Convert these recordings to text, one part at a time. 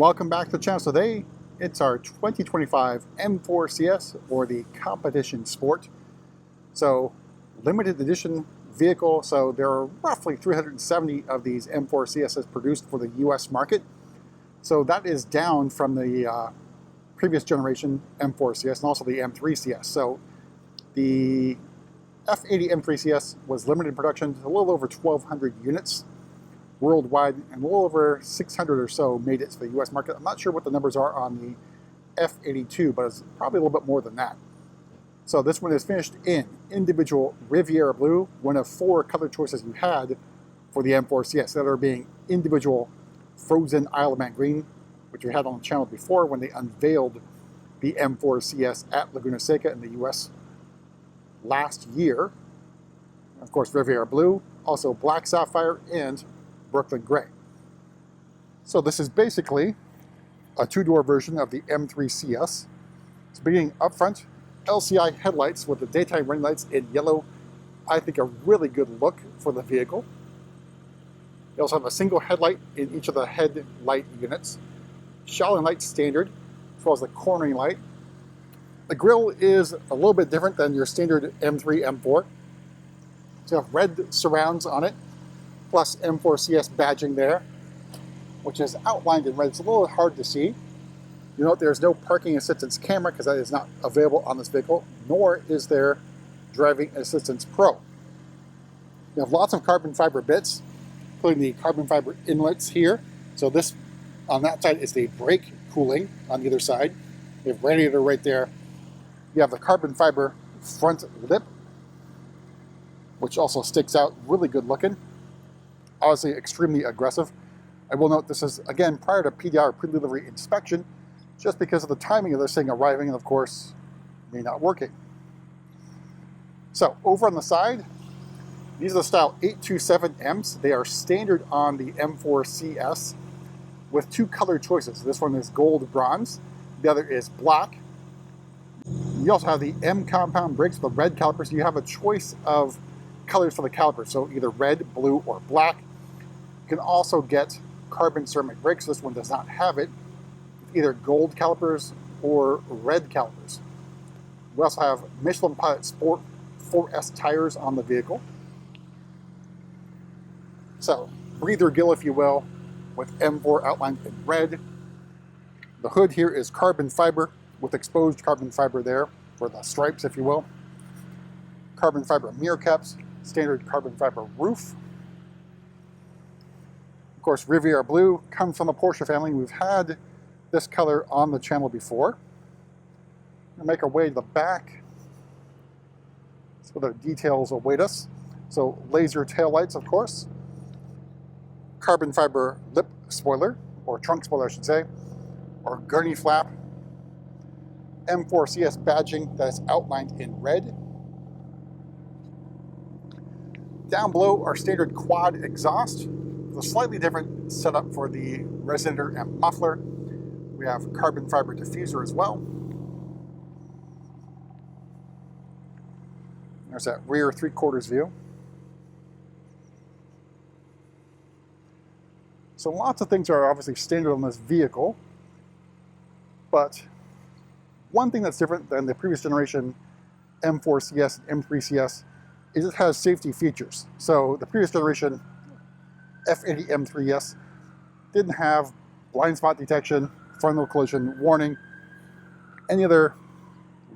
Welcome back to the channel. Today it's our 2025 M4 CS, or the competition sport. So limited edition vehicle. So there are roughly 370 of these M4 CSs produced for the US market. So that is down from the previous generation M4 CS and also the M3 CS. So the F80 M3 CS was limited production to a little over 1,200 units worldwide, and a little over 600 or so made it to the US market. I'm not sure what the numbers are on the F82, but it's probably a little bit more than that. So this one is finished in individual Riviera Blue, one of 4 color choices you had for the M4 CS, that are being individual frozen Isle of Man green, which we had on the channel before when they unveiled the M4 CS at Laguna Seca in the US last year. Of course, Riviera Blue, also Black Sapphire, and Brooklyn Gray. So this is basically a 2-door version of the M3 CS. It's beginning up front, LCI headlights with the daytime running lights in yellow. I think a really good look for the vehicle. You also have a single headlight in each of the headlight units. Showering light standard, as well as the cornering light. The grille is a little bit different than your standard M3, M4. So you have red surrounds on it, plus M4 CS badging there, which is outlined in red. It's a little hard to see. You note there's no parking assistance camera because that is not available on this vehicle, nor is there driving assistance pro. You have lots of carbon fiber bits, including the carbon fiber inlets here. So this, on that side, is the brake cooling on either side. You have radiator right there. You have the carbon fiber front lip, which also sticks out, really good looking. Obviously extremely aggressive. I will note this is, again, prior to PDR, pre-delivery inspection, just because of the timing of this thing arriving and, of course, me not working. So over on the side, these are the style 827Ms. They are standard on the M4 CS with 2 color choices. This one is gold bronze. The other is black. You also have the M compound brakes, the red calipers. You have a choice of colors for the calipers, so either red, blue, or black. You can also get carbon ceramic brakes. This one does not have it. Either gold calipers or red calipers. We also have Michelin Pilot Sport 4S tires on the vehicle. So, breather gill, if you will, with M4 outlined in red. The hood here is carbon fiber with exposed carbon fiber there for the stripes, if you will. Carbon fiber mirror caps, standard carbon fiber roof. Of course, Riviera Blue comes from the Porsche family. We've had this color on the channel before. We'll make our way to the back. So the details await us. So laser taillights, of course. Carbon fiber lip spoiler, or trunk spoiler, I should say, or gurney flap. M4 CS badging that is outlined in red. Down below are standard quad exhaust, with a slightly different setup for the resonator and muffler. We have carbon fiber diffuser as well. There's that rear 3/4 view. So lots of things are obviously standard on this vehicle, but one thing that's different than the previous generation M4 CS and M3 CS is it has safety features. So the previous generation F80 M3S didn't have blind spot detection, frontal collision warning, any other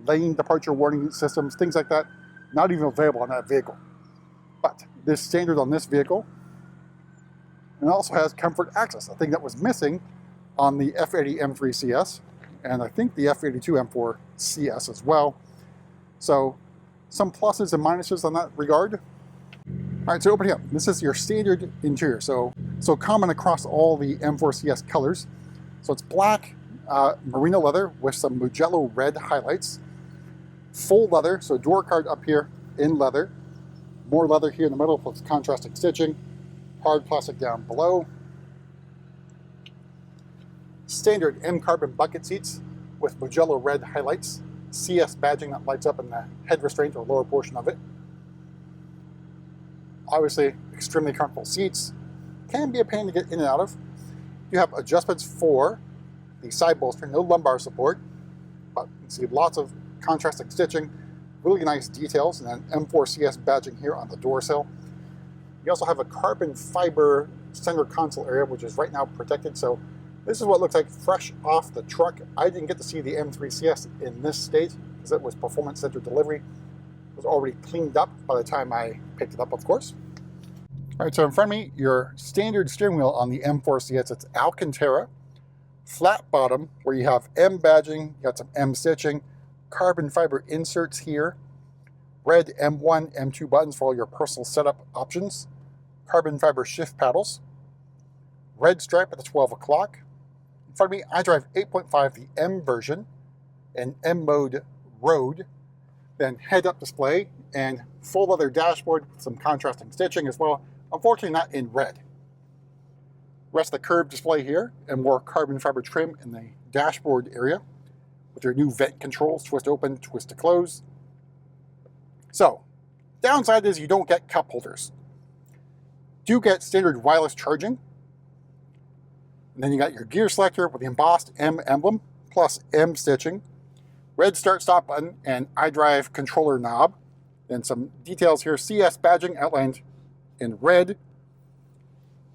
lane departure warning systems, things like that, not even available on that vehicle. But this is standard on this vehicle, and it also has comfort access, a thing that was missing on the F80 M3 CS, and I think the F82 M4 CS as well. So some pluses and minuses on that regard. All right, so opening up, this is your standard interior. So common across all the M4 CS colors. So it's black merino leather with some Mugello red highlights. Full leather, so door card up here in leather. More leather here in the middle with contrasting stitching. Hard plastic down below. Standard M carbon bucket seats with Mugello red highlights. CS badging that lights up in the head restraint or lower portion of it. Obviously, extremely comfortable seats. Can be a pain to get in and out of. You have adjustments for the side bolster, no lumbar support, but you can see lots of contrasting stitching, really nice details, and then M4CS badging here on the door sill. You also have a carbon fiber center console area, which is right now protected. So this is what it looks like fresh off the truck. I didn't get to see the M3CS in this state because it was performance center delivery. It was already cleaned up by the time I picked it up, of course. All right, so in front of me, your standard steering wheel on the M4CS, it's Alcantara, flat bottom, where you have M badging, you got some M stitching, carbon fiber inserts here, red M1, M2 buttons for all your personal setup options, carbon fiber shift paddles, red stripe at the 12 o'clock. In front of me, I drive 8.5, the M version, and M mode road, then head-up display and full leather dashboard with some contrasting stitching as well. Unfortunately, not in red. Rest of the curved display here and more carbon fiber trim in the dashboard area with your new vent controls, twist open, twist to close. So, downside is you don't get cup holders. Do get standard wireless charging. And then you got your gear selector with the embossed M emblem plus M stitching, red start stop button and iDrive controller knob. Then some details here, CS badging outlined in red,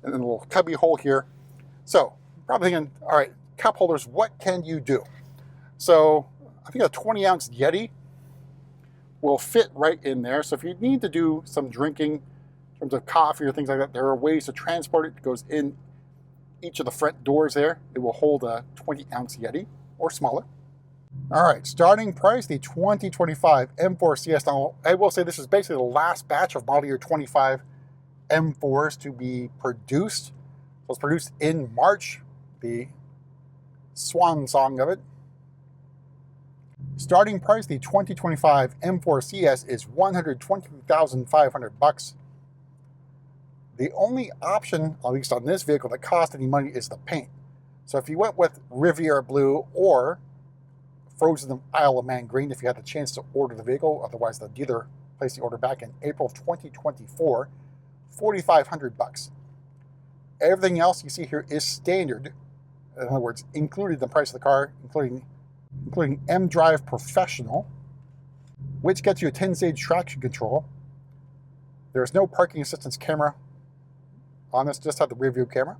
and then a little cubby hole here. So, probably thinking, all right, cup holders, what can you do? So, I think a 20-ounce Yeti will fit right in there. So if you need to do some drinking in terms of coffee or things like that, there are ways to transport it. It goes in each of the front doors there. It will hold a 20-ounce Yeti or smaller. All right, starting price, the 2025 M4CS. Now, I will say this is basically the last batch of model year 25 M4s to be produced. So it was produced in March, the swan song of it. Starting price, the 2025 M4CS is $120,500. The only option, at least on this vehicle, that costs any money is the paint. So if you went with Riviera Blue or Frozen Isle of Man Green, if you had the chance to order the vehicle, otherwise the dealer placed the order back in April of 2024, $4,500. Everything else you see here is standard. In other words, included in the price of the car, including M-Drive Professional, which gets you a 10-stage traction control. There's no parking assistance camera on this, just have the rear view camera.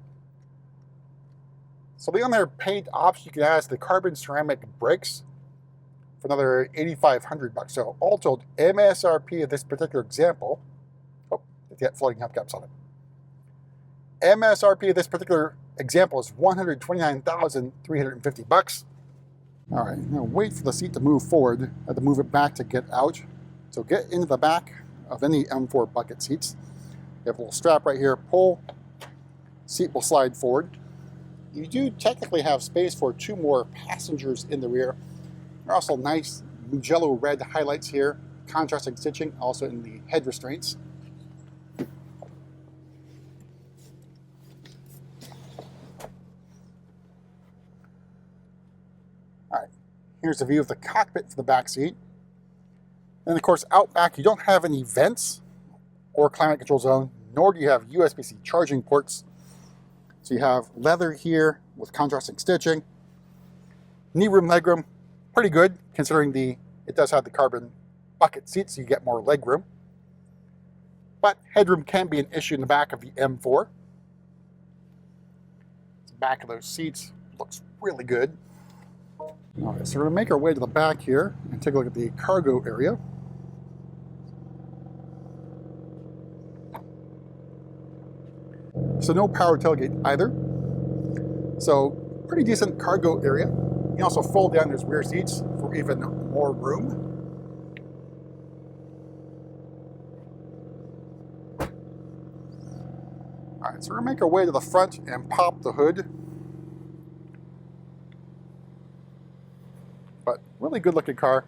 So the other paint option you can add is the carbon ceramic brakes for another $8,500. So all told, MSRP of this particular example, oh, it's got floating hubcaps on it. MSRP of this particular example is $129,350. All right, I'm gonna wait for the seat to move forward. I had to move it back to get out. So get into the back of any M4 bucket seats. You have a little strap right here, pull, seat will slide forward. You do technically have space for 2 more passengers in the rear. There are also nice Mugello red highlights here, contrasting stitching, also in the head restraints. All right, here's a view of the cockpit for the back seat. And of course, out back, you don't have any vents or climate control zone, nor do you have USB-C charging ports. So you have leather here with contrasting stitching. Knee room, leg room, pretty good considering it does have the carbon bucket seats, so you get more leg room. But headroom can be an issue in the back of the M4. The back of those seats looks really good. All right, so we're going to make our way to the back here and take a look at the cargo area. So no power tailgate either. So pretty decent cargo area. You can also fold down those rear seats for even more room. All right, so we're gonna make our way to the front and pop the hood. But really good looking car.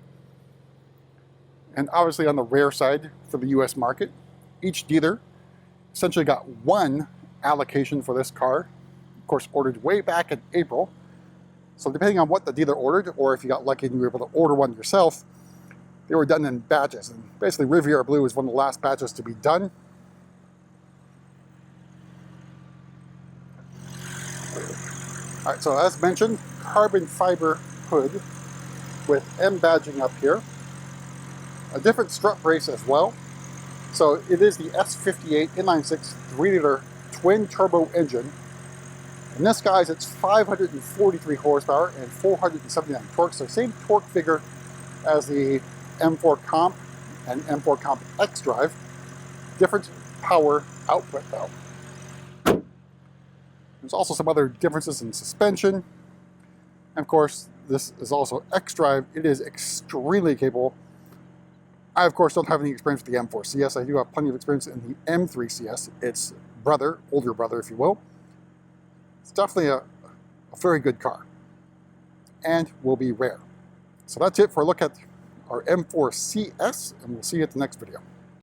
And obviously on the rare side for the US market. Each dealer essentially got one allocation for this car, of course ordered way back in April. So depending on what the dealer ordered, or if you got lucky and you were able to order one yourself, they were done in batches. And basically Riviera Blue was one of the last batches to be done. All right, so as mentioned, carbon fiber hood with M badging up here. A different strut brace as well. So it is the S58 inline-six 3-liter twin turbo engine. And this guy's, it's 543 horsepower and 479 torque. So same torque figure as the M4 Comp and M4 Comp X Drive. Different power output though. There's also some other differences in suspension. And of course, this is also X Drive. It is extremely capable. I, of course, don't have any experience with the M4 CS. I do have plenty of experience in the M3 CS. Its brother, older brother, if you will. It's definitely a very good car and will be rare. So that's it for a look at our M4 CS, and we'll see you at the next video.